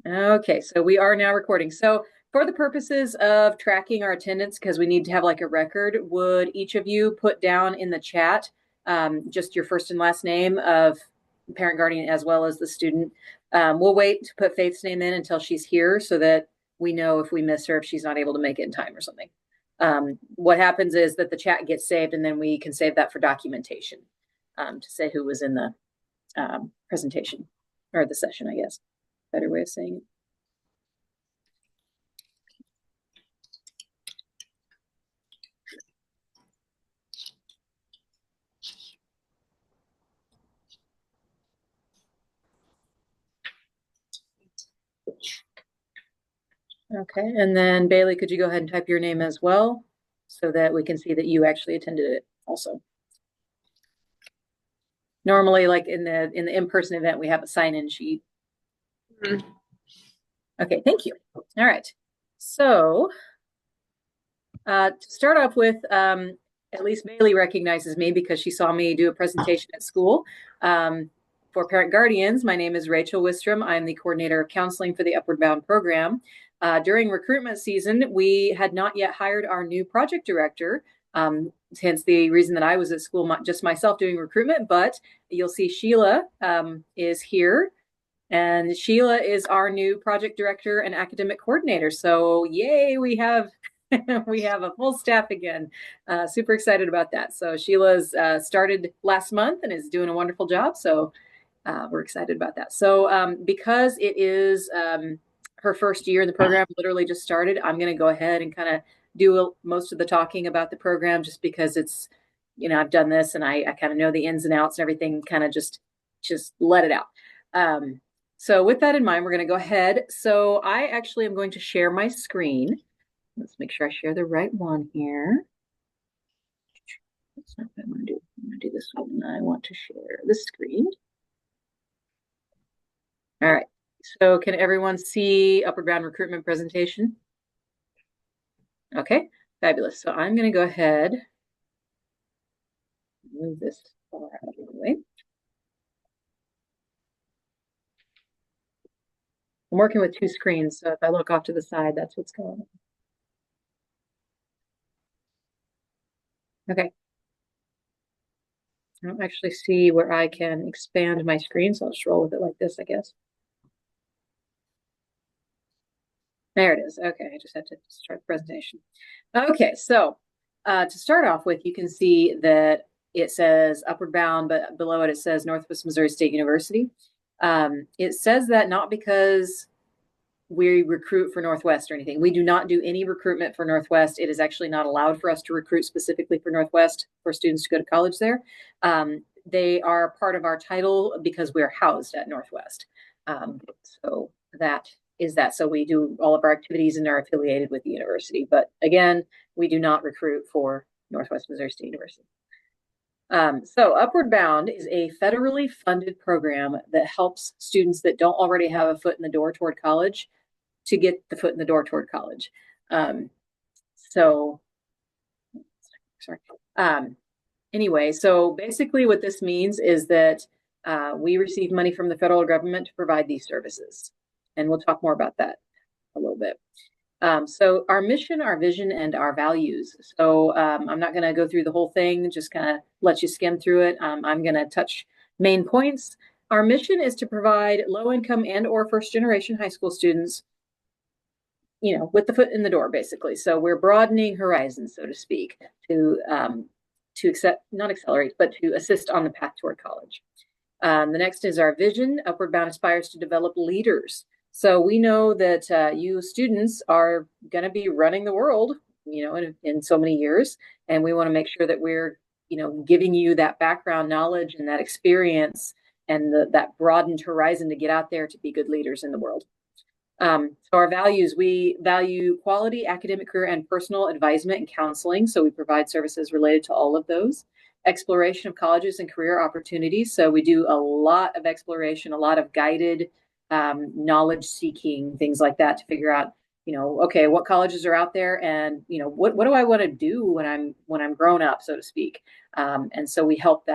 Okay, so we are now recording. So for the purposes of tracking our attendance, because we need to have like a record, would each of you put down in the chat just your first and last name of parent guardian as well as the student? We'll wait to put Faith's name in until she's here so that we know if we miss her, if she's not able to make it in time or something. What happens is that the chat gets saved and then we can save that for documentation to say who was in the presentation or the session, I guess. Better way of saying it. Okay, and then Bailey, could you go ahead and type your name as well so that we can see that you actually attended it also? Normally, like in the in-person event, we have a sign-in sheet. Okay, thank you. All right. So to start off with, at least Bailey recognizes me because she saw me do a presentation at school. For parent guardians, my name is Rachel Wistrom. I'm the coordinator of counseling for the Upward Bound program. During recruitment season, we had not yet hired our new project director, hence the reason that I was at school, just myself doing recruitment, but you'll see Sheila is here. And Sheila is our new project director and academic coordinator. So yay, we have we have a full staff again. Super excited about that. So Sheila's started last month and is doing a wonderful job. So we're excited about that. So because it is her first year in the program, literally just started, I'm going to go ahead and kind of do most of the talking about the program just because it's, I've done this and I kind of know the ins and outs and everything, kind of just let it out. So with that in mind, we're going to go ahead. So I actually am going to share my screen. Let's make sure I share the right one here. That's not what I'm going to do. I'm going to do this one. I want to share the screen. All right. So can everyone see Upward Bound recruitment presentation? Okay, fabulous. So I'm going to go ahead, move this far out of the way. I'm working with two screens, so if I look off to the side, that's what's going on. Okay. I don't actually see where I can expand my screen, so I'll just roll with it like this, I guess. There it is. Okay, I just had to start the presentation. Okay, so to start off with, you can see that it says Upward Bound, but below it says Northwest Missouri State University. It says that not because we recruit for Northwest or anything. We do not do any recruitment for Northwest. It is actually not allowed for us to recruit specifically for Northwest for students to go to college there. They are part of our title because we're housed at Northwest. So that is that. So we do all of our activities and are affiliated with the university. But again, we do not recruit for Northwest Missouri State University. So Upward Bound is a federally funded program that helps students that don't already have a foot in the door toward college to get the foot in the door toward college. Anyway, so basically what this means is that we receive money from the federal government to provide these services. And we'll talk more about that a little bit. So our mission, our vision, and our values. So I'm not going to go through the whole thing, just kind of let you skim through it. I'm going to touch main points. Our mission is to provide low-income and or first-generation high school students, with the foot in the door, basically. So we're broadening horizons, so to speak, to not accelerate, but to assist on the path toward college. The next is our vision. Upward Bound aspires to develop leaders. So we know that you students are going to be running the world, in so many years, and we want to make sure that we're, giving you that background knowledge and that experience and that broadened horizon to get out there to be good leaders in the world. So our values, we value quality academic, career, and personal advisement and counseling. So we provide services related to all of those. Exploration of colleges and career opportunities. So we do a lot of exploration, a lot of guided knowledge seeking, things like that to figure out okay, what colleges are out there, and what do I want to do when I'm grown up, so to speak. And so we help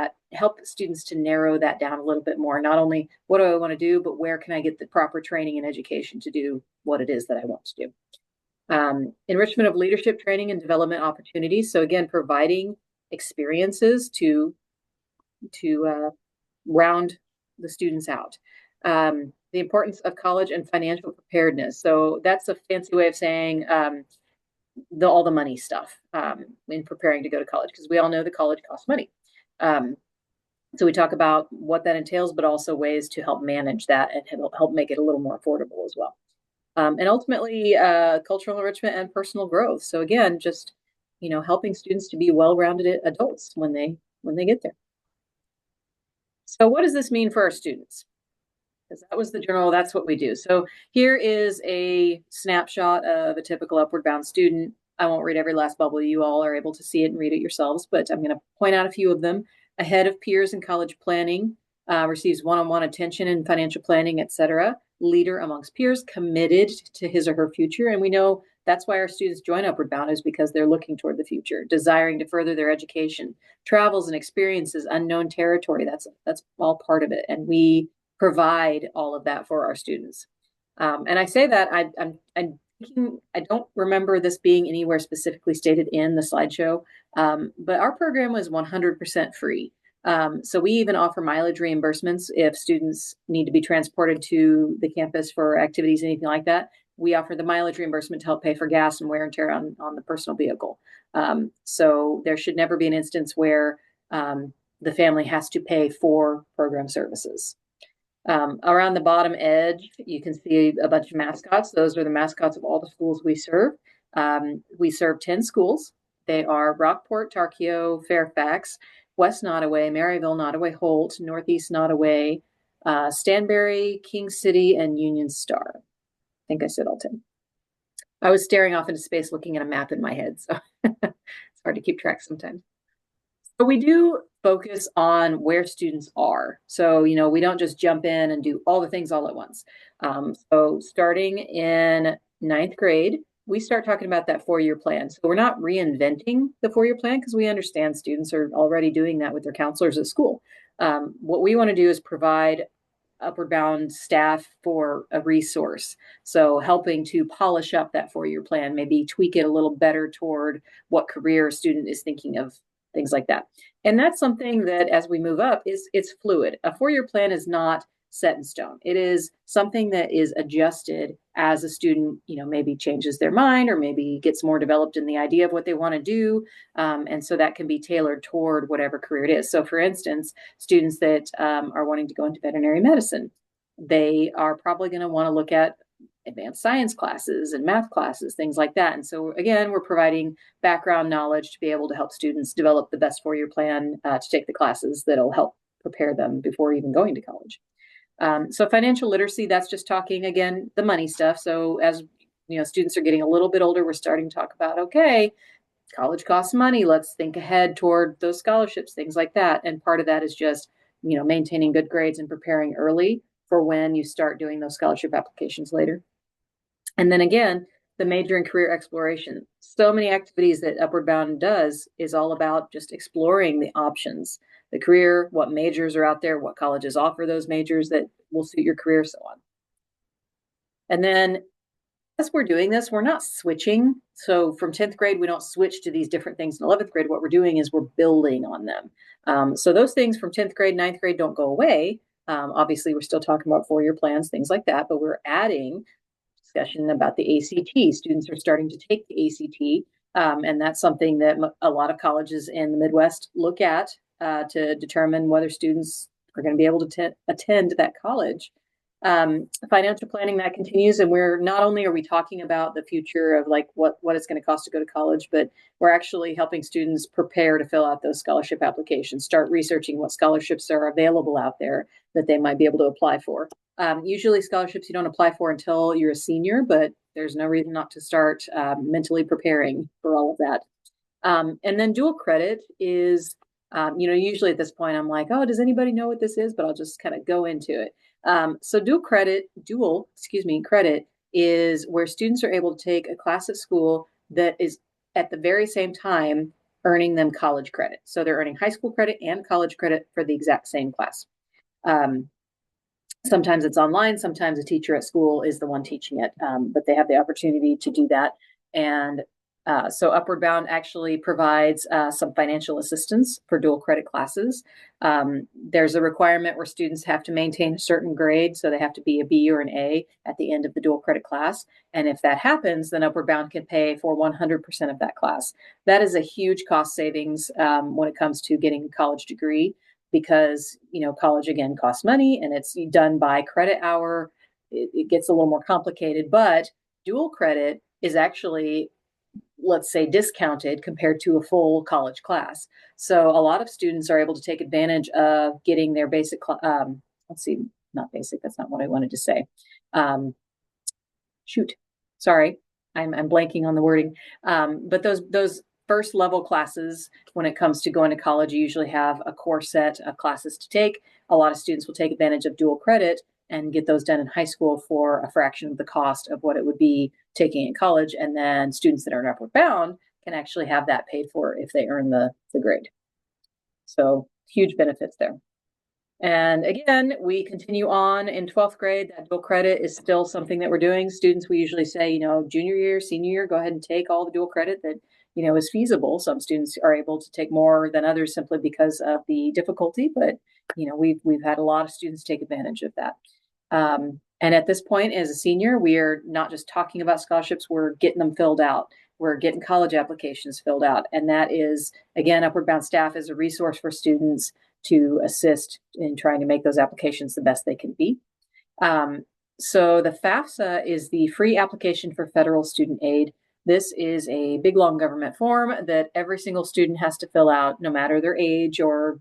students to narrow that down a little bit more. Not only what do I want to do, but where can I get the proper training and education to do what it is that I want to do. Enrichment of leadership training and development opportunities. So again, providing experiences to round the students out. The importance of college and financial preparedness. So that's a fancy way of saying all the money stuff in preparing to go to college, because we all know the college costs money. So we talk about what that entails, but also ways to help manage that and help make it a little more affordable as well. And ultimately, cultural enrichment and personal growth. So again, just helping students to be well-rounded adults when they get there. So what does this mean for our students? Because that was the journal, that's what we do. So here is a snapshot of a typical Upward Bound student. I won't read every last bubble. You all are able to see it and read it yourselves, but I'm going to point out a few of them. Ahead of peers in college planning, receives one-on-one attention in financial planning, etc. Leader amongst peers, committed to his or her future. And we know that's why our students join Upward Bound, is because they're looking toward the future, desiring to further their education, travels and experiences, unknown territory. That's all part of it. And we provide all of that for our students. And I say that I'm thinking, I don't remember this being anywhere specifically stated in the slideshow, but our program was 100% free. So we even offer mileage reimbursements if students need to be transported to the campus for activities, anything like that. We offer the mileage reimbursement to help pay for gas and wear and tear on the personal vehicle. So there should never be an instance where the family has to pay for program services. Around the bottom edge, you can see a bunch of mascots. Those are the mascots of all the schools we serve. We serve 10 schools. They are Rockport, Tarkio, Fairfax, West Nottoway, Maryville, Nottoway Holt, Northeast Nottoway, Stanberry, King City, and Union Star. I think I said all 10. I was staring off into space looking at a map in my head, so it's hard to keep track sometimes. So we do focus on where students are. So, we don't just jump in and do all the things all at once. So starting in 9th grade, we start talking about that 4-year plan. So we're not reinventing the 4-year plan, because we understand students are already doing that with their counselors at school. What we want to do is provide Upward Bound staff for a resource. So helping to polish up that 4-year plan, maybe tweak it a little better toward what career a student is thinking of, things like that. And that's something that as we move up it's fluid. A 4-year plan is not set in stone. It is something that is adjusted as a student, maybe changes their mind or maybe gets more developed in the idea of what they want to do. And so that can be tailored toward whatever career it is. So for instance, students that are wanting to go into veterinary medicine, they are probably going to want to look at advanced science classes and math classes, things like that. And so again, we're providing background knowledge to be able to help students develop the best 4-year plan to take the classes that'll help prepare them before even going to college. So financial literacy, that's just talking, again, the money stuff. So as students are getting a little bit older, we're starting to talk about, okay, college costs money. Let's think ahead toward those scholarships, things like that. And part of that is just, maintaining good grades and preparing early for when you start doing those scholarship applications later. And then again, the major and career exploration. So many activities that Upward Bound does is all about just exploring the options, the career, what majors are out there, what colleges offer those majors that will suit your career, so on. And then as we're doing this, we're not switching. So from 10th grade, we don't switch to these different things in 11th grade. What we're doing is we're building on them. So those things from 10th grade, 9th grade don't go away. Obviously, we're still talking about 4-year plans, things like that, but we're adding discussion about the ACT. Students are starting to take the ACT, and that's something that a lot of colleges in the Midwest look at to determine whether students are going to be able to attend that college. Financial planning, that continues, and we're not only are we talking about the future of like what it's going to cost to go to college, but we're actually helping students prepare to fill out those scholarship applications, start researching what scholarships are available out there that they might be able to apply for. Usually scholarships you don't apply for until you're a senior, but there's no reason not to start mentally preparing for all of that. And then dual credit is, usually at this point I'm like, oh, does anybody know what this is? But I'll just kind of go into it. So dual credit is where students are able to take a class at school that is at the very same time earning them college credit. So they're earning high school credit and college credit for the exact same class. Sometimes it's online, sometimes a teacher at school is the one teaching it, but they have the opportunity to do that. And so Upward Bound actually provides some financial assistance for dual credit classes. There's a requirement where students have to maintain a certain grade, so they have to be a B or an A at the end of the dual credit class. And if that happens, then Upward Bound can pay for 100% of that class. That is a huge cost savings when it comes to getting a college degree, because college again costs money and it's done by credit hour. It gets a little more complicated, but dual credit is actually, let's say, discounted compared to a full college class. So a lot of students are able to take advantage of getting their basic, not basic, that's not what I wanted to say. Sorry, I'm blanking on the wording. But those first level classes, when it comes to going to college, you usually have a core set of classes to take. A lot of students will take advantage of dual credit and get those done in high school for a fraction of the cost of what it would be taking in college. And then students that are in Upward Bound can actually have that paid for if they earn the grade. So huge benefits there. And again, we continue on in 12th grade. That dual credit is still something that we're doing. Students, we usually say, junior year, senior year, go ahead and take all the dual credit that is feasible. Some students are able to take more than others simply because of the difficulty, but we've had a lot of students take advantage of that. And at this point, as a senior, we are not just talking about scholarships, we're getting them filled out. We're getting college applications filled out. And that is, again, Upward Bound staff is a resource for students to assist in trying to make those applications the best they can be. So the FAFSA is the free application for federal student aid. This is a big, long government form that every single student has to fill out, no matter their age or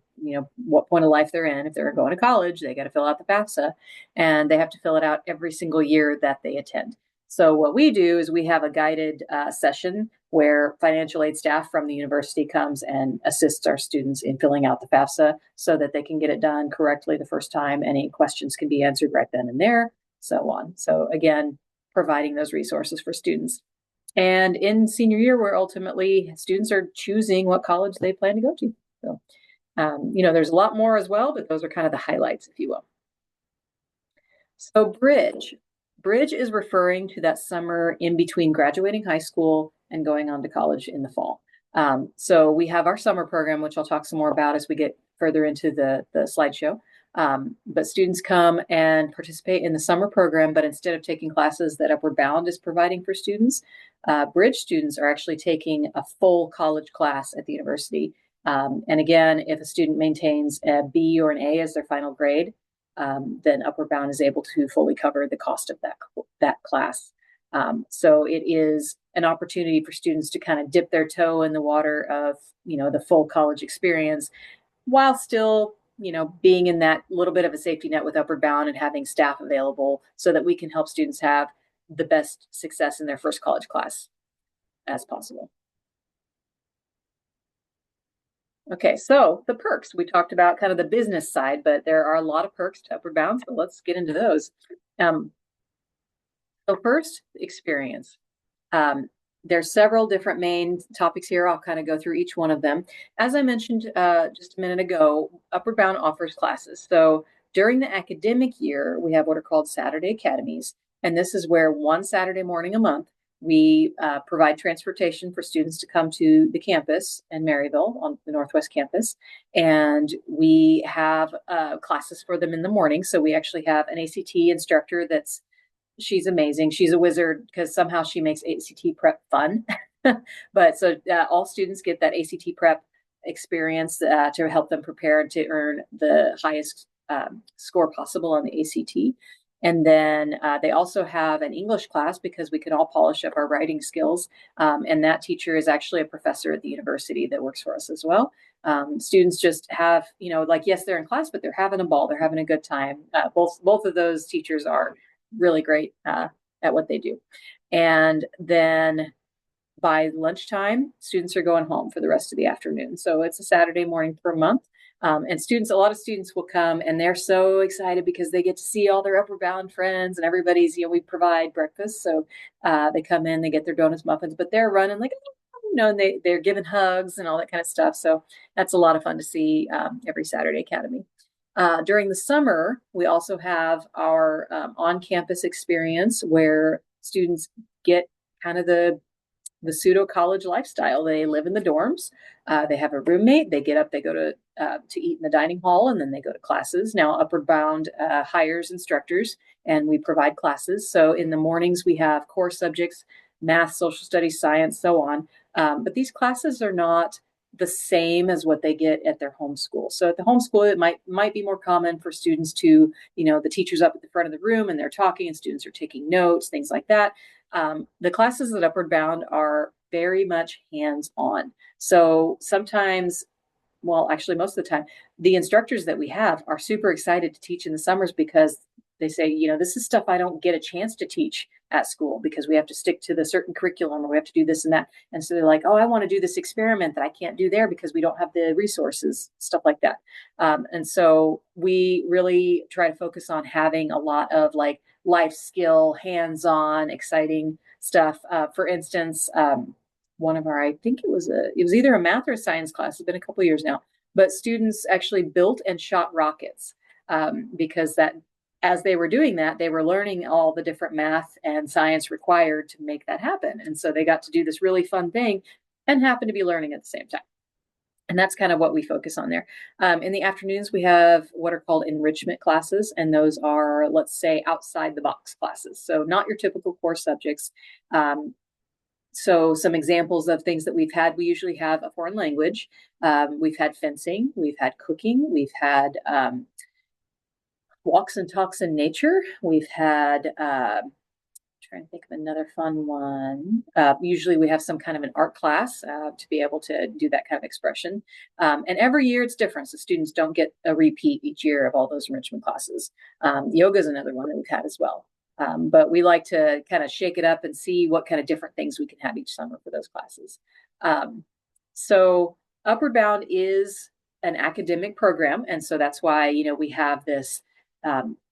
what point of life they're in. If they're going to college, they got to fill out the FAFSA, and they have to fill it out every single year that they attend. So what we do is we have a guided session where financial aid staff from the university comes and assists our students in filling out the FAFSA so that they can get it done correctly the first time. Any questions can be answered right then and there, so on. So again, providing those resources for students. And in senior year, where ultimately students are choosing what college they plan to go to. So, there's a lot more as well, but those are kind of the highlights, if you will. So Bridge is referring to that summer in between graduating high school and going on to college in the fall. So we have our summer program, which I'll talk some more about as we get further into the slideshow. But students come and participate in the summer program, but instead of taking classes that Upward Bound is providing for students, Bridge students are actually taking a full college class at the university. And again, if a student maintains a B or an A as their final grade, then Upward Bound is able to fully cover the cost of that class. So it is an opportunity for students to kind of dip their toe in the water of, the full college experience, while still, being in that little bit of a safety net with Upward Bound and having staff available so that we can help students have the best success in their first college class as possible. Okay, so the perks, we talked about kind of the business side, but there are a lot of perks to Upward Bound, so let's get into those. So first, experience. There's several different main topics here. I'll kind of go through each one of them. As I mentioned just a minute ago, Upward Bound offers classes. So during the academic year, we have what are called Saturday Academies, and this is where one Saturday morning a month, we provide transportation for students to come to the campus in Maryville on the Northwest campus. And we have classes for them in the morning. So we actually have an ACT instructor she's amazing. She's a wizard because somehow she makes ACT prep fun. But so all students get that ACT prep experience to help them prepare and to earn the highest score possible on the ACT. And then they also have an English class because we can all polish up our writing skills. And that teacher is actually a professor at the university that works for us as well. Students just have, yes, they're in class, but they're having a ball. They're having a good time. Both of those teachers are really great at what they do. And then by lunchtime, students are going home for the rest of the afternoon. So it's a Saturday morning per month. And students, a lot of students will come and they're so excited because they get to see all their Upward Bound friends and everybody's, we provide breakfast. So they come in, they get their donuts, muffins, but they're running like, and they're giving hugs and all that kind of stuff. So that's a lot of fun to see every Saturday Academy. During the summer, we also have our on-campus experience where students get kind of the pseudo college lifestyle. They live in the dorms. They have a roommate. They get up. They go to eat in the dining hall, and then they go to classes. Now, Upward Bound hires instructors, and we provide classes. So in the mornings, we have core subjects: math, social studies, science, so on. But these classes are not the same as what they get at their home school. So at the home school, it might be more common for students to, the teacher's up at the front of the room and they're talking and students are taking notes, things like that. The classes at Upward Bound are very much hands-on. So sometimes, well, actually most of the time, the instructors that we have are super excited to teach in the summers because they say, this is stuff I don't get a chance to teach at school because we have to stick to the certain curriculum or we have to do this and that. And so they're like, oh, I want to do this experiment that I can't do there because we don't have the resources, stuff like that. And so we really try to focus on having a lot of like life skill, hands-on, exciting stuff. For instance, one of our, I think it was either a math or a science class. It's been a couple of years now, but students actually built and shot rockets because as they were doing that, they were learning all the different math and science required to make that happen. And so they got to do this really fun thing and happen to be learning at the same time. And that's kind of what we focus on there. In the afternoons, we have what are called enrichment classes. And those are, let's say, outside the box classes. So not your typical core subjects. So some examples of things that we've had, we usually have a foreign language. We've had fencing, we've had cooking, we've had walks and talks in nature. We've had, trying to think of another fun one. Usually we have some kind of an art class to be able to do that kind of expression. And every year it's different. So students don't get a repeat each year of all those enrichment classes. Yoga is another one that we've had as well. But we like to kind of shake it up and see what kind of different things we can have each summer for those classes. So Upward Bound is an academic program. And so that's why, we have this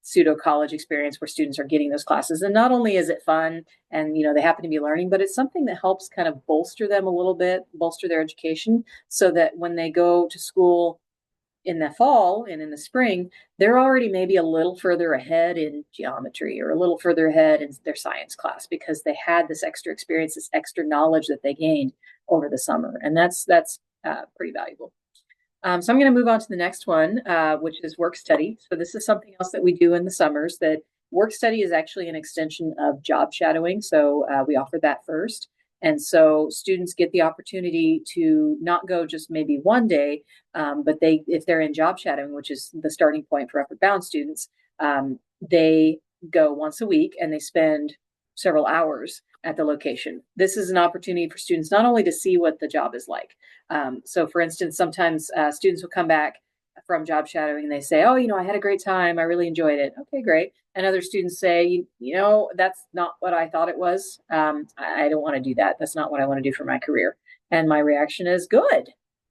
pseudo college experience where students are getting those classes. And not only is it fun and, they happen to be learning, but it's something that helps kind of bolster them a little bit, bolster their education so that when they go to school in the fall and in the spring, they're already maybe a little further ahead in geometry or a little further ahead in their science class because they had this extra experience, this extra knowledge that they gained over the summer. And that's pretty valuable. So I'm going to move on to the next one, which is work study. So this is something else that we do in the summers. That work study is actually an extension of job shadowing. So we offer that first. And so students get the opportunity to not go just maybe one day, but if they're in job shadowing, which is the starting point for Upward Bound students, they go once a week and they spend several hours at the location. This is an opportunity for students not only to see what the job is like. So for instance, sometimes students will come back from job shadowing and they say, oh, I had a great time. I really enjoyed it. Okay, great. And other students say, that's not what I thought it was. I don't want to do that. That's not what I want to do for my career. And my reaction is good,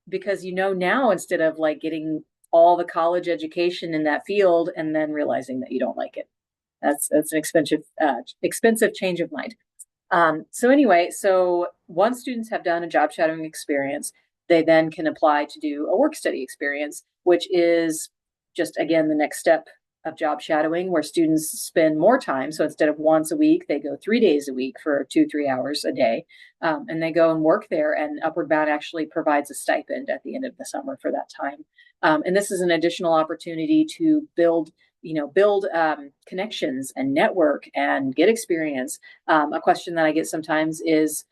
because now instead of like getting all the college education in that field and then realizing that you don't like it. That's an expensive change of mind. So once students have done a job shadowing experience, they then can apply to do a work study experience, which is just, again, the next step of job shadowing, where students spend more time. So instead of once a week, they go 3 days a week for 2-3 hours a day. And they go and work there, and Upward Bound actually provides a stipend at the end of the summer for that time. And this is an additional opportunity to build connections and network and get experience. A question that I get sometimes is,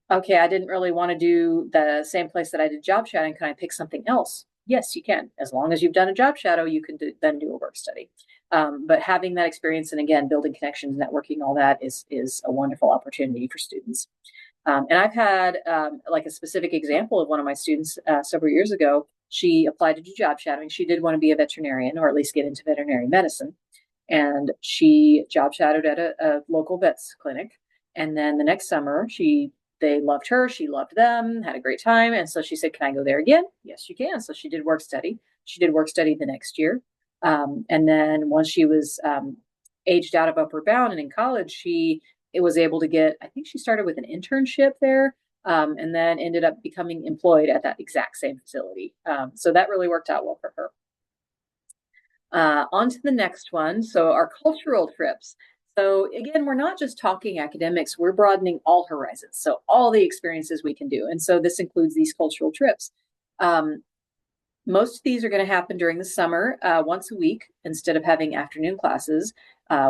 okay, I didn't really want to do the same place that I did job shadowing. Can I pick something else? Yes, you can. As long as you've done a job shadow, you can then do a work study. But having that experience and, again, building connections, networking, all that is a wonderful opportunity for students. And I've had like a specific example of one of my students several years ago. She applied to do job shadowing. She did want to be a veterinarian, or at least get into veterinary medicine. And she job shadowed at a local vet's clinic. And then the next summer, they loved her. She loved them, had a great time. And so she said, can I go there again? Yes, you can. So she did work study. she did work study the next year. And then once she was aged out of Upward Bound and in college, she it was able to get, I think she started with an internship there, and then ended up becoming employed at that exact same facility. So that really worked out well for her. On to the next one. So our cultural trips. So again, we're not just talking academics, we're broadening all horizons. So all the experiences we can do. And so this includes these cultural trips. Most of these are going to happen during the summer, once a week, instead of having afternoon classes.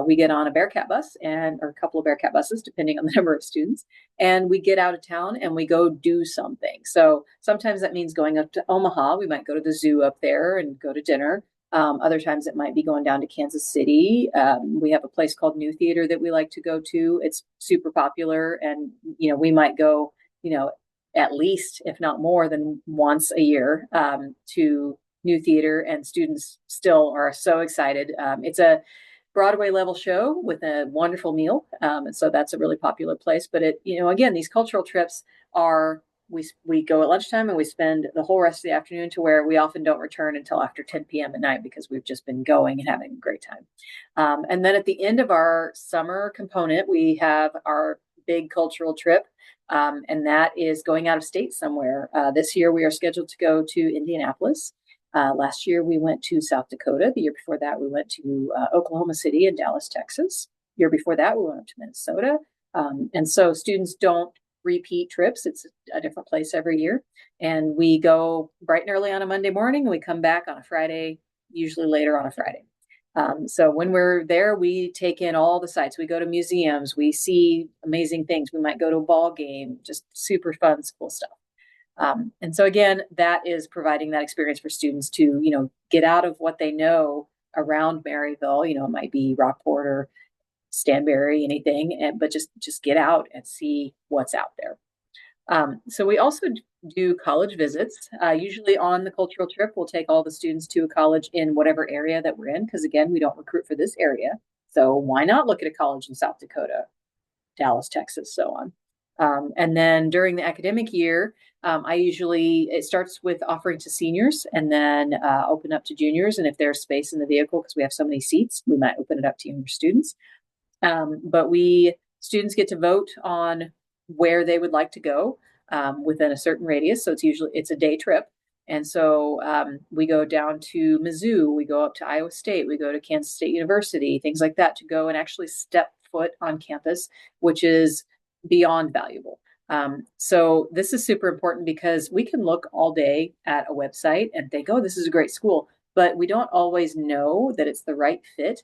We get on a Bearcat bus or a couple of Bearcat buses, depending on the number of students, and we get out of town and we go do something. So sometimes that means going up to Omaha. We might go to the zoo up there and go to dinner. Other times it might be going down to Kansas City. We have a place called New Theater that we like to go to. It's super popular, and we might go, at least, if not more than once a year, to New Theater, and students still are so excited. It's a Broadway level show with a wonderful meal, and so that's a really popular place. But again, these cultural trips are we go at lunchtime and we spend the whole rest of the afternoon, to where we often don't return until after 10 p.m. at night, because we've just been going and having a great time. And then at the end of our summer component, we have our big cultural trip. And that is going out of state somewhere. This year we are scheduled to go to Indianapolis. Last year we went to South Dakota. The year before that we went to Oklahoma City and Dallas, Texas. The year before that we went up to Minnesota. And so students don't repeat trips. It's a different place every year. And we go bright and early on a Monday morning, and we come back on a Friday, usually later on a Friday. So when we're there, we take in all the sites. We go to museums. We see amazing things. We might go to a ball game, just super fun, cool stuff. And so again, that is providing that experience for students to, get out of what they know around Maryville. It might be Rockport or Stanberry, anything, but just get out and see what's out there. So we also do college visits. Usually on the cultural trip, we'll take all the students to a college in whatever area that we're in, because again, we don't recruit for this area. So why not look at a college in South Dakota, Dallas, Texas, so on. And then during the academic year, it starts with offering to seniors, and then open up to juniors. And if there's space in the vehicle, because we have so many seats, we might open it up to younger students. But students get to vote on where they would like to go, within a certain radius. So it's a day trip. And so we go down to Mizzou, we go up to Iowa State, we go to Kansas State University, things like that, to go and actually step foot on campus, which is beyond valuable. So this is super important, because we can look all day at a website and think, oh, this is a great school, but we don't always know that it's the right fit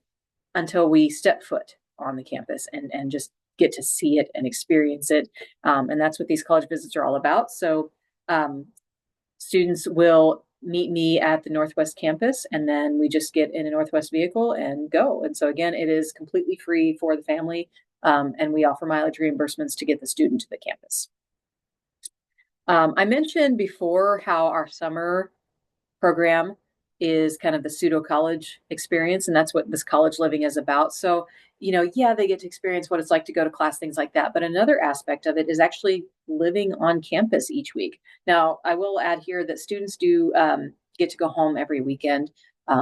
until we step foot on the campus and just get to see it and experience it. And that's what these college visits are all about. So students will meet me at the Northwest campus, and then we just get in a Northwest vehicle and go. And so again, it is completely free for the family, and we offer mileage reimbursements to get the student to the campus. I mentioned before how our summer program is kind of the pseudo college experience, and that's what this college living is about. So, they get to experience what it's like to go to class, things like that. But another aspect of it is actually living on campus each week. Now, I will add here that students do get to go home every weekend.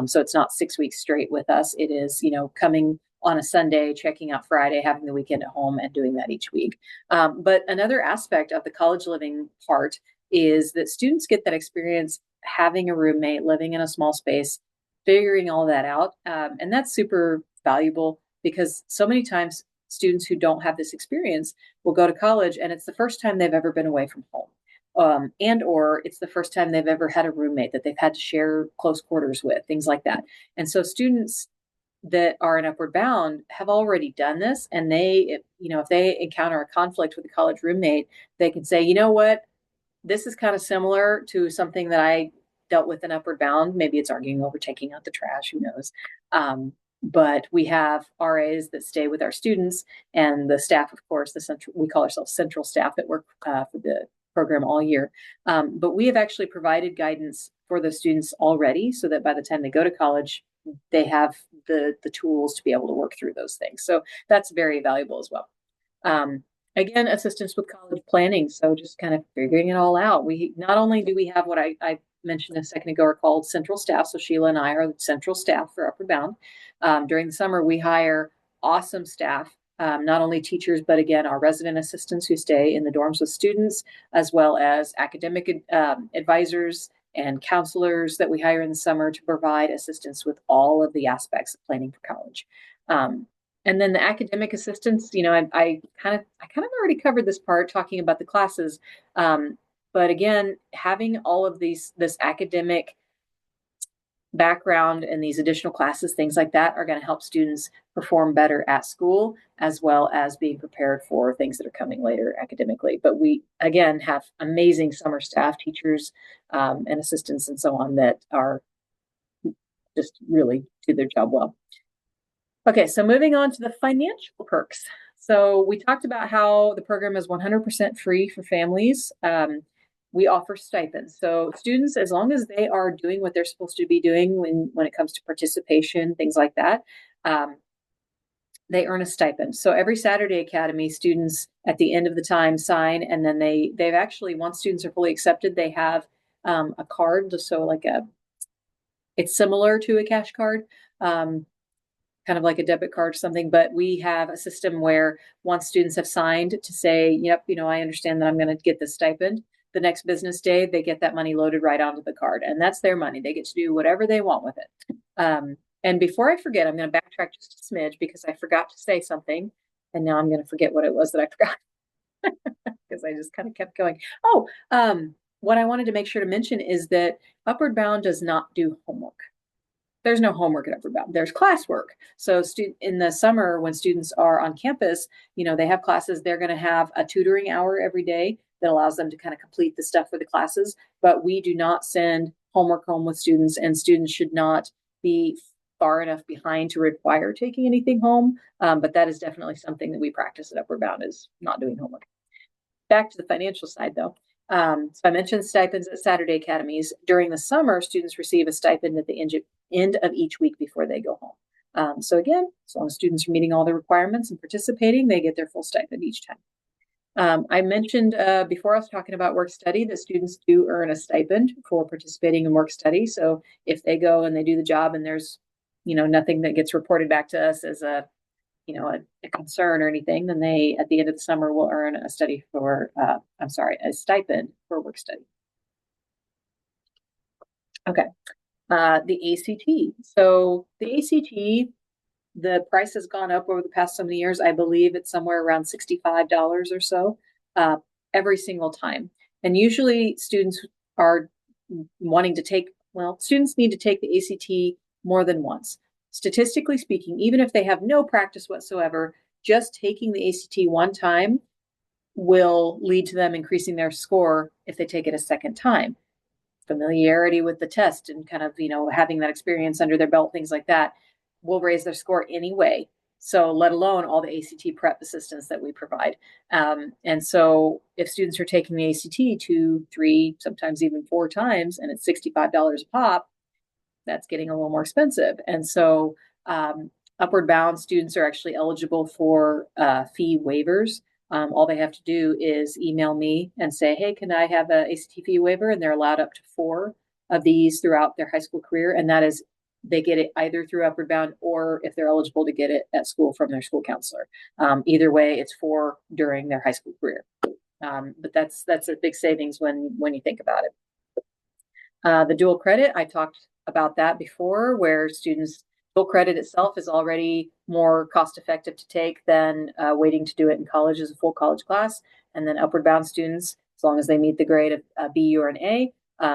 So it's not 6 weeks straight with us. It is, coming on a Sunday, checking out Friday, having the weekend at home, and doing that each week. But another aspect of the college living part is that students get that experience having a roommate, living in a small space, figuring all that out. And that's super valuable, because so many times students who don't have this experience will go to college, and it's the first time they've ever been away from home. Or it's the first time they've ever had a roommate that they've had to share close quarters with, things like that. And so students that are in Upward Bound have already done this, and if they encounter a conflict with a college roommate, they can say, you know what, this is kind of similar to something that I dealt with in Upward Bound. Maybe it's arguing over taking out the trash, who knows? But we have RAs that stay with our students, and the staff, of course, we call ourselves central staff that work for the program all year. But we have actually provided guidance for the students already, so that by the time they go to college, they have the tools to be able to work through those things. So that's very valuable as well. Again, assistance with college planning. So just kind of figuring it all out. Not only do we have what I mentioned a second ago are called central staff. So Sheila and I are the central staff for Upward Bound. During the summer, we hire awesome staff, not only teachers, but again, our resident assistants who stay in the dorms with students, as well as academic advisors and counselors that we hire in the summer to provide assistance with all of the aspects of planning for college. And then the academic assistants, I kind of already covered this part talking about the classes. But again, having all of this academic background and these additional classes, things like that, are going to help students perform better at school, as well as being prepared for things that are coming later academically. But we, again, have amazing summer staff, teachers, and assistants and so on that are just really do their job well. Okay, so moving on to the financial perks. So we talked about how the program is 100% free for families. We offer stipends. So students, as long as they are doing what they're supposed to be doing when it comes to participation, things like that, they earn a stipend. So every Saturday Academy, students at the end of the time sign, and then they've actually, once students are fully accepted, they have a card. So it's similar to a cash card. Kind of like a debit card or something, but we have a system where once students have signed to say, yep, I understand that I'm going to get this stipend, the next business day, they get that money loaded right onto the card, and that's their money. They get to do whatever they want with it. And before I forget, I'm going to backtrack just a smidge because I forgot to say something, and now I'm going to forget what it was that I forgot because I just kind of kept going. What I wanted to make sure to mention is that Upward Bound does not do homework. There's no homework at Upward Bound. There's classwork. So in the summer, when students are on campus, they have classes. They're going to have a tutoring hour every day that allows them to kind of complete the stuff for the classes. But we do not send homework home with students, and students should not be far enough behind to require taking anything home. But that is definitely something that we practice at Upward Bound, is not doing homework. Back to the financial side, though. So I mentioned stipends at Saturday Academies. During the summer, students receive a stipend at the end of each week before they go home. So again, as long as students are meeting all the requirements and participating, they get their full stipend each time. I mentioned before I was talking about work study that students do earn a stipend for participating in work study. So if they go and they do the job and there's, nothing that gets reported back to us as a concern or anything, then they, at the end of the summer, will earn a stipend for work study. Okay. The ACT. So the ACT, the price has gone up over the past so many years. I believe it's somewhere around $65 or so every single time. And usually students are wanting to students need to take the ACT more than once. Statistically speaking, even if they have no practice whatsoever, just taking the ACT one time will lead to them increasing their score if they take it a second time. Familiarity with the test and kind of, having that experience under their belt, things like that, will raise their score anyway. So let alone all the ACT prep assistance that we provide. And so if students are taking the ACT 2, 3, sometimes even 4 times, and it's $65 a pop, that's getting a little more expensive. And so Upward Bound students are actually eligible for fee waivers. All they have to do is email me and say, hey, can I have an ACT fee waiver? And they're allowed up to 4 of these throughout their high school career. And that is, they get it either through Upward Bound or if they're eligible to get it at school from their school counselor. Either way, it's 4 during their high school career. But that's a big savings when you think about it. The dual credit, I talked about that before, where students, dual credit itself is already more cost effective to take than waiting to do it in college as a full college class. And then Upward Bound students, as long as they meet the grade of a B or an A,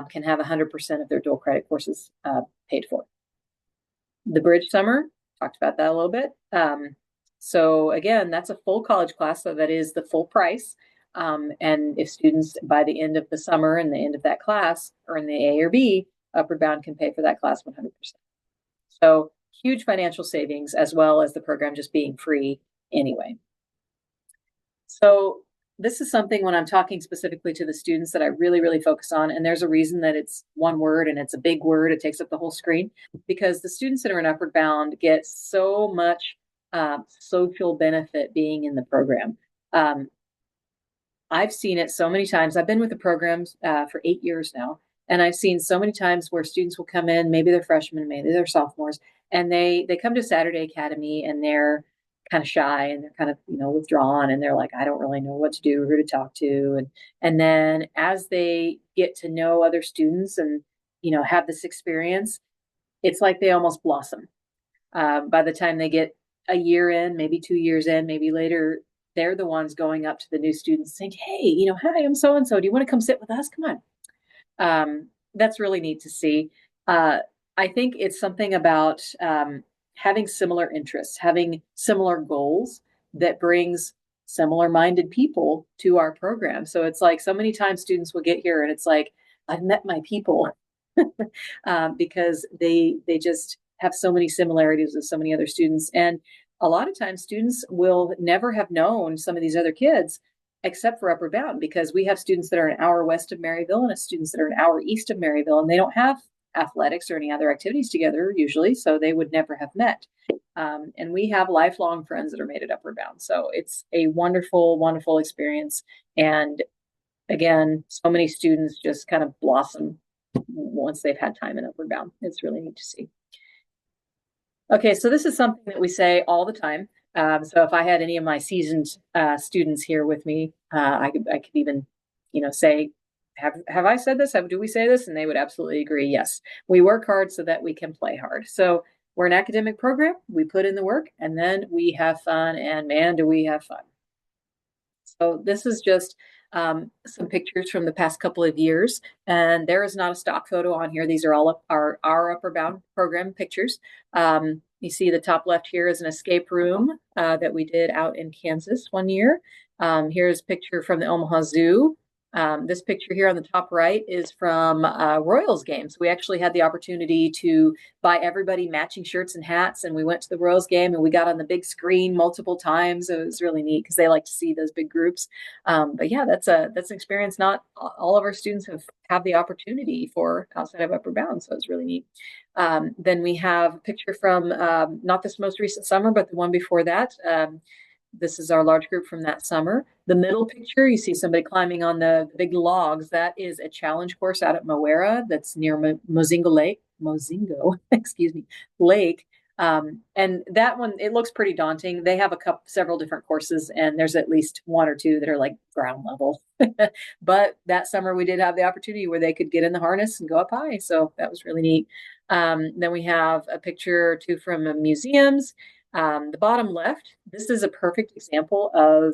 can have 100% of their dual credit courses paid for. The Bridge Summer, talked about that a little bit. So again, that's a full college class, so that is the full price. And if students by the end of the summer and the end of that class earn the A or B, Upward Bound can pay for that class 100%. So huge financial savings, as well as the program just being free anyway. So this is something, when I'm talking specifically to the students, that I really, really focus on. And there's a reason that it's one word and it's a big word. It takes up the whole screen, because the students that are in Upward Bound get so much social benefit being in the program. I've seen it so many times. I've been with the programs for 8 years now. And I've seen so many times where students will come in, maybe they're freshmen, maybe they're sophomores, and they come to Saturday Academy and they're kind of shy and they're kind of, withdrawn, and they're like, I don't really know what to do, who to talk to. And then as they get to know other students and, have this experience, it's like they almost blossom. By the time they get a year in, maybe 2 years in, maybe later, they're the ones going up to the new students saying, hey, hi, I'm so and so. Do you want to come sit with us? Come on. That's really neat to see. Uh, I think it's something about having similar interests, having similar goals that brings similar minded people to our program. So it's like so many times students will get here and it's like, I've met my people because they just have so many similarities with so many other students. And a lot of times students will never have known some of these other kids except for Upward Bound, because we have students that are an hour west of Maryville and students that are an hour east of Maryville, and they don't have athletics or any other activities together usually, so they would never have met. And we have lifelong friends that are made at Upward Bound. So it's a wonderful, wonderful experience. And again, so many students just kind of blossom once they've had time in Upward Bound. It's really neat to see. Okay, so this is something that we say all the time. So if I had any of my seasoned students here with me, I could even, say, have I said this? Do we say this? And they would absolutely agree. Yes, we work hard so that we can play hard. So we're an academic program. We put in the work, and then we have fun. And man, do we have fun! So this is just some pictures from the past couple of years, and there is not a stock photo on here. These are all our Upward Bound program pictures. You see the top left here is an escape room that we did out in Kansas one year. Here's a picture from the Omaha Zoo. This picture here on the top right is from Royals games. We actually had the opportunity to buy everybody matching shirts and hats, and we went to the Royals game and we got on the big screen multiple times. It was really neat because they like to see those big groups. But yeah, that's an experience not all of our students have the opportunity for outside of Upward Bound, so it's really neat. Then we have a picture from not this most recent summer, but the one before that. This is our large group from that summer. The middle picture, you see somebody climbing on the big logs. That is a challenge course out at Moera that's near Mozingo, excuse me, Lake. And that one, it looks pretty daunting. They have several different courses, and there's at least one or two that are like ground level. But that summer we did have the opportunity where they could get in the harness and go up high. So that was really neat. Then we have a picture or two from museums. The bottom left, this is a perfect example of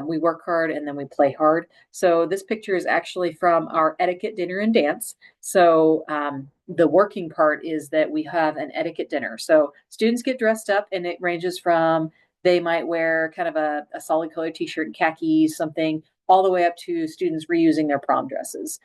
we work hard and then we play hard. So this picture is actually from our etiquette dinner and dance. So the working part is that we have an etiquette dinner. So students get dressed up, and it ranges from they might wear kind of a solid color t-shirt and khakis, something, all the way up to students reusing their prom dresses.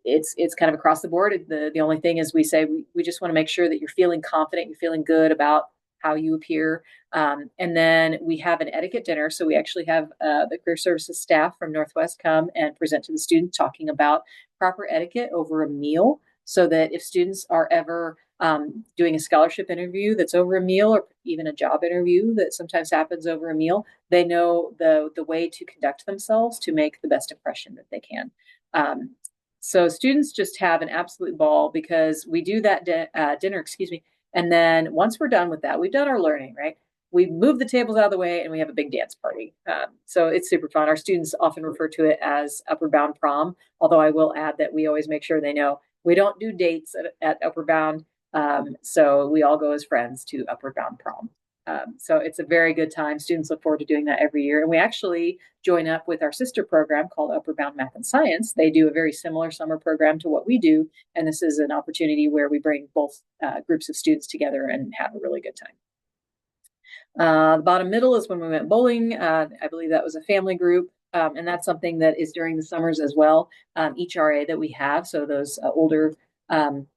It's kind of across the board. The only thing is we say we just want to make sure that you're feeling confident, you're feeling good about how you appear. And then we have an etiquette dinner. So we actually have the career services staff from Northwest come and present to the students talking about proper etiquette over a meal, so that if students are ever doing a scholarship interview that's over a meal, or even a job interview that sometimes happens over a meal, they know the way to conduct themselves to make the best impression that they can. So students just have an absolute ball because we do that dinner, excuse me. And then once we're done with that, we've done our learning, right? We move the tables out of the way and we have a big dance party. So it's super fun. Our students often refer to it as Upward Bound prom, although I will add that we always make sure they know we don't do dates at Upward Bound. So we all go as friends to Upward Bound prom. So it's a very good time. Students look forward to doing that every year. And we actually join up with our sister program called Upward Bound Math and Science. They do a very similar summer program to what we do. And this is an opportunity where we bring both groups of students together and have a really good time. The bottom middle is when we went bowling. I believe that was a family group. And that's something that is during the summers as well. Each RA that we have, so those older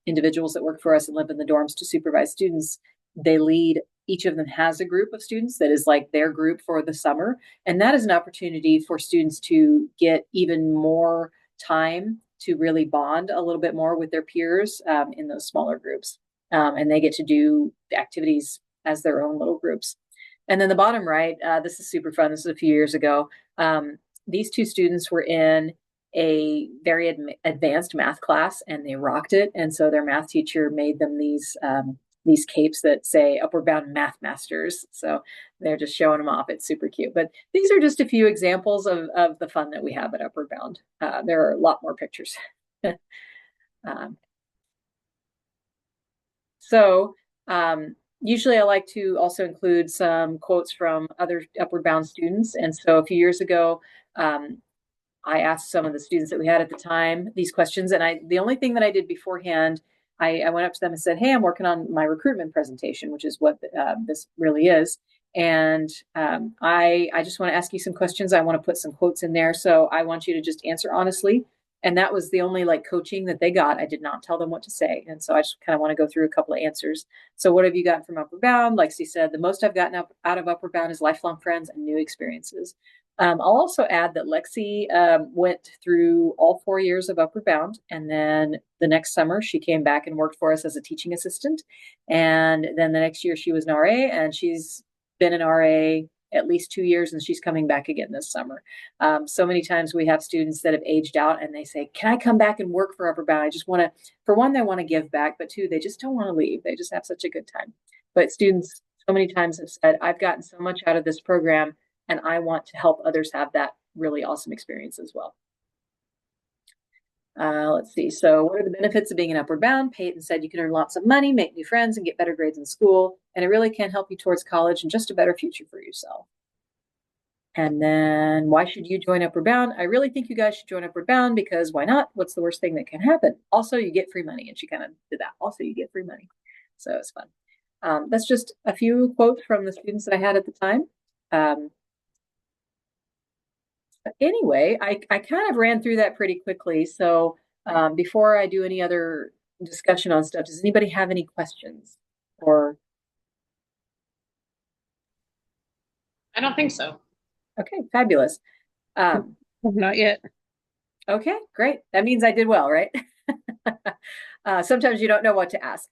individuals that work for us and live in the dorms to supervise students, they lead. Each of them has a group of students that is like their group for the summer. And that is an opportunity for students to get even more time to really bond a little bit more with their peers in those smaller groups. And they get to do the activities as their own little groups. And then the bottom right, this is super fun. This is a few years ago. These two students were in a very advanced math class, and they rocked it. And so their math teacher made them these capes that say Upward Bound Math Masters. So they're just showing them off. It's super cute. But these are just a few examples of the fun that we have at Upward Bound. There are a lot more pictures. um, so usually I like to also include some quotes from other Upward Bound students. And so a few years ago, I asked some of the students that we had at the time these questions. And the only thing that I did beforehand, I went up to them and said, hey, I'm working on my recruitment presentation, which is what this really is. And I just want to ask you some questions. I want to put some quotes in there. So I want you to just answer honestly. And that was the only coaching that they got. I did not tell them what to say. And so I just kind of want to go through a couple of answers. So what have you gotten from Upward Bound? Like she said, the most I've gotten out of Upward Bound is lifelong friends and new experiences. I'll also add that Lexi went through all 4 years of Upward Bound, and then the next summer she came back and worked for us as a teaching assistant. And then the next year she was an RA, and she's been an RA at least 2 years, and she's coming back again this summer. So many times we have students that have aged out and they say, can I come back and work for Upward Bound? I just want to, for one, they want to give back, but two, they just don't want to leave. They just have such a good time. But students so many times have said, I've gotten so much out of this program, and I want to help others have that really awesome experience as well. Let's see. So what are the benefits of being an Upward Bound? Peyton said you can earn lots of money, make new friends, and get better grades in school. And it really can help you towards college and just a better future for yourself. And then why should you join Upward Bound? I really think you guys should join Upward Bound because why not? What's the worst thing that can happen? Also, you get free money. And she kind of did that. Also, you get free money. So it's fun. That's just a few quotes from the students that I had at the time. Anyway, I kind of ran through that pretty quickly. So before I do any other discussion on stuff, does anybody have any questions? Or I don't think so. okay, fabulous. Not yet. Okay, great. That means I did well, right? Sometimes you don't know what to ask.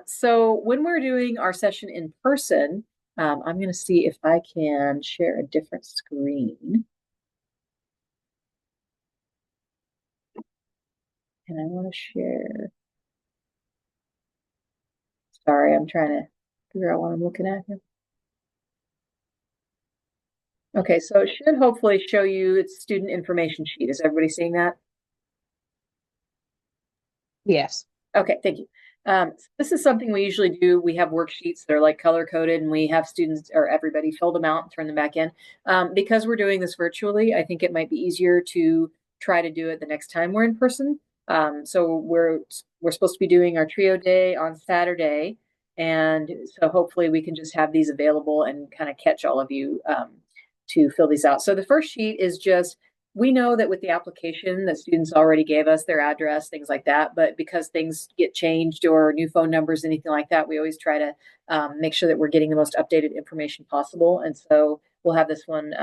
So when we're doing our session in person, I'm going to see if I can share a different screen. And I want to share. Sorry, I'm trying to figure out what I'm looking at here. Okay, so it should hopefully show you its student information sheet. Is everybody seeing that? Yes. Okay, thank you. This is something we usually do. We have worksheets that are color coded, and we have students or everybody fill them out and turn them back in. Because we're doing this virtually, I think it might be easier to try to do it the next time we're in person. So we're supposed to be doing our trio day on Saturday, and so hopefully we can just have these available and kind of catch all of you to fill these out. So the first sheet is just, we know that with the application that students already gave us their address, things like that, but because things get changed or new phone numbers, anything like that, we always try to make sure that we're getting the most updated information possible. And so we'll have this one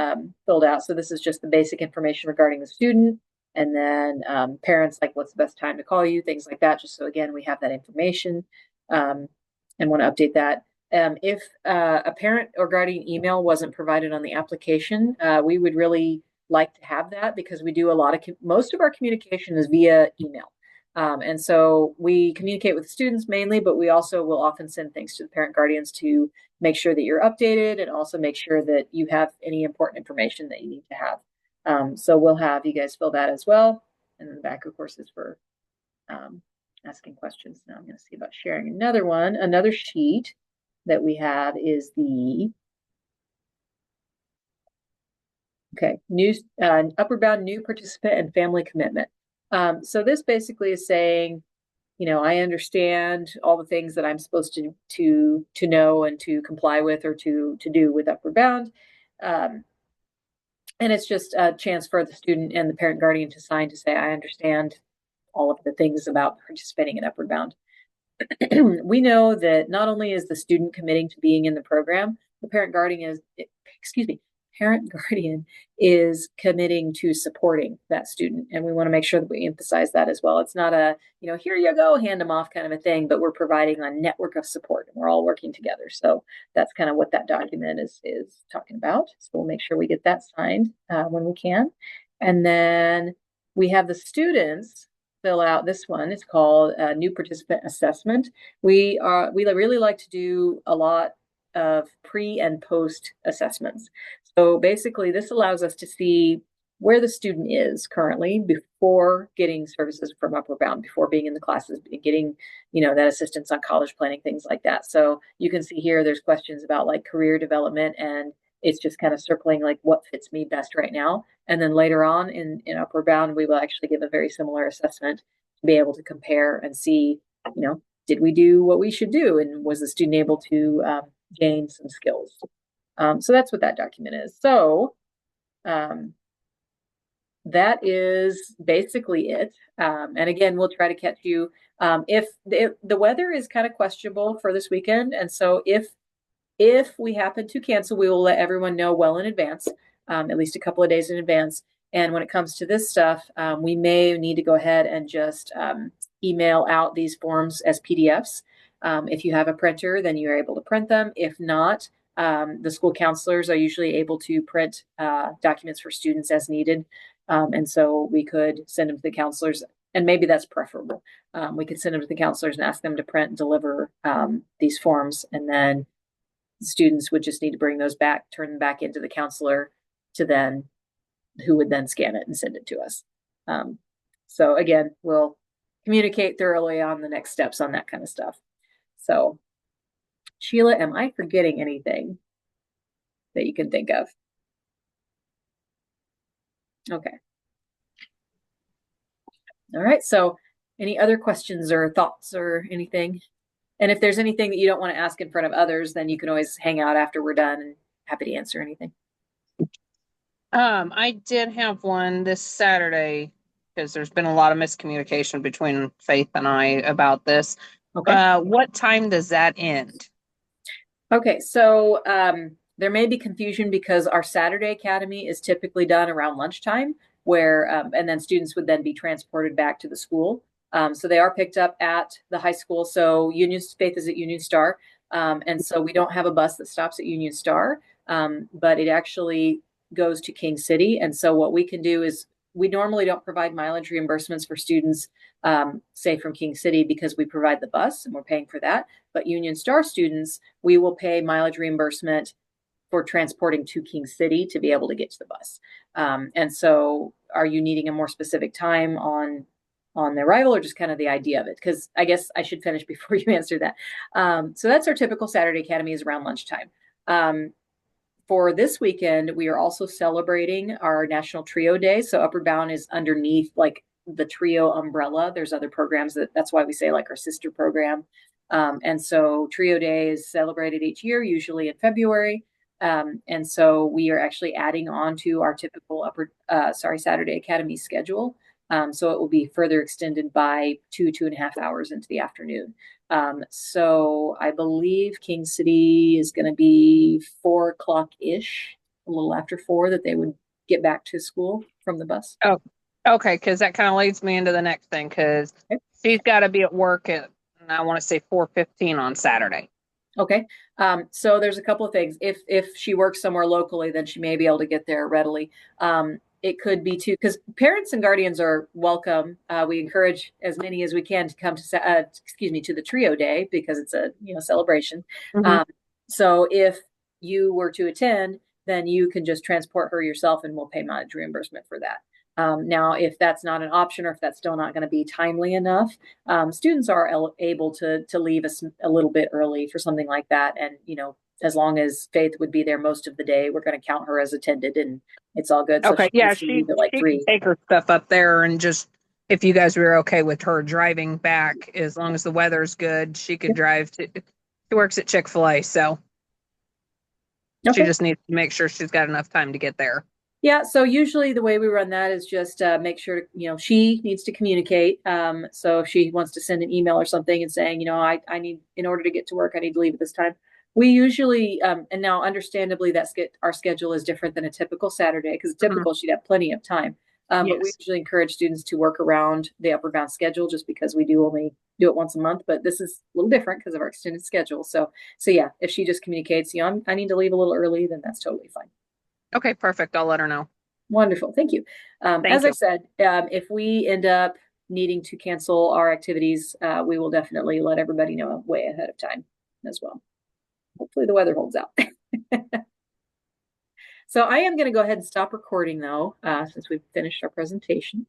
filled out. So this is just the basic information regarding the student, and then parents, like what's the best time to call you, things like that, just so again, we have that information and want to update that. If a parent or guardian email wasn't provided on the application, we would really like to have that because we do most of our communication is via email. And so we communicate with students mainly, but we also will often send things to the parent guardians to make sure that you're updated and also make sure that you have any important information that you need to have. So we'll have you guys fill that as well. And then the back, of course, is for asking questions. Now I'm going to see about sharing another one. Another sheet that we have is the new Upward Bound new participant and family commitment. So this basically is saying, I understand all the things that I'm supposed to know and to comply with or to do with Upward Bound. And it's just a chance for the student and the parent guardian to sign to say, I understand all of the things about participating in Upward Bound. We know that not only is the student committing to being in the program, the parent guardian is committing to supporting that student. And we want to make sure that we emphasize that as well. It's not a, here you go, hand them off kind of a thing, but we're providing a network of support and we're all working together. So that's kind of what that document is talking about. So we'll make sure we get that signed when we can. And then we have the students fill out this one. It's called New Participant Assessment. We really like to do a lot of pre and post assessments. So basically, this allows us to see where the student is currently before getting services from Upward Bound, before being in the classes, getting, that assistance on college planning, things like that. So you can see here, there's questions about like career development, and it's just kind of circling like what fits me best right now. And then later on in Upward Bound, we will actually give a very similar assessment to be able to compare and see, did we do what we should do? And was the student able to gain some skills? So that's what that document is. So that is basically it. And again, we'll try to catch you if the weather is kind of questionable for this weekend. And so if we happen to cancel, we will let everyone know well in advance, at least a couple of days in advance. And when it comes to this stuff, we may need to go ahead and just email out these forms as PDFs. If you have a printer, then you're able to print them. If not, the school counselors are usually able to print documents for students as needed. And so we could send them to the counselors, and maybe that's preferable. We could send them to the counselors and ask them to print and deliver these forms, and then students would just need to bring those back, turn them back into the counselor who would then scan it and send it to us. So again, we'll communicate thoroughly on the next steps on that kind of stuff. So Sheila, am I forgetting anything that you can think of? Okay. All right. So any other questions or thoughts or anything? And if there's anything that you don't want to ask in front of others, then you can always hang out after we're done, and happy to answer anything. I did have one this Saturday because there's been a lot of miscommunication between Faith and I about this. Okay. What time does that end? Okay. So there may be confusion because our Saturday Academy is typically done around lunchtime, where and then students would then be transported back to the school. So they are picked up at the high school. So Faith is at Union Star. And so we don't have a bus that stops at Union Star, but it actually goes to King City. And so what we can do is we normally don't provide mileage reimbursements for students, say from King City, because we provide the bus and we're paying for that. But Union Star students, we will pay mileage reimbursement for transporting to King City to be able to get to the bus. And so are you needing a more specific time on the arrival, or just kind of the idea of it? Because I guess I should finish before you answer that. So that's our typical Saturday Academy, is around lunchtime. For this weekend, we are also celebrating our National Trio Day. So Upward Bound is underneath like the Trio umbrella. There's other programs that's why we say like our sister program. And so Trio Day is celebrated each year, usually in February. And so we are actually adding on to our typical Saturday Academy schedule. So it will be further extended by 2.5 hours into the afternoon. So I believe King City is going to be 4:00-ish, a little after 4, that they would get back to school from the bus. Oh, okay. Because that kind of leads me into the next thing, because she's got to be at work at, I want to say 4:15 on Saturday. Okay. So there's a couple of things. If she works somewhere locally, then she may be able to get there readily. It could be too, because parents and guardians are welcome. We encourage as many as we can to come to the Trio Day, because it's a celebration. Mm-hmm. So if you were to attend, then you can just transport her yourself, and we'll pay mileage reimbursement for that. Now, if that's not an option, or if that's still not going to be timely enough, students are able to leave a little bit early for something like that. And, as long as Faith would be there most of the day, we're going to count her as attended, and it's all good. Okay. So she can take her stuff up there, and just, if you guys were okay with her driving back, as long as the weather's good, she could drive she works at Chick-fil-A. So she just needs to make sure she's got enough time to get there. Yeah, so usually the way we run that is just make sure she needs to communicate. So if she wants to send an email or something and saying, I need, in order to get to work, I need to leave at this time. We usually, and now understandably, our schedule is different than a typical Saturday, because typical she'd have plenty of time. But we usually encourage students to work around the Upward Bound schedule, just because we do only do it once a month. But this is a little different because of our extended schedule. So yeah, if she just communicates, I need to leave a little early, then that's totally fine. Okay, perfect. I'll let her know. Wonderful. Thank you. Thank As I you. said, if we end up needing to cancel our activities, we will definitely let everybody know way ahead of time as well. Hopefully the weather holds out. So I am going to go ahead and stop recording though, since we've finished our presentation.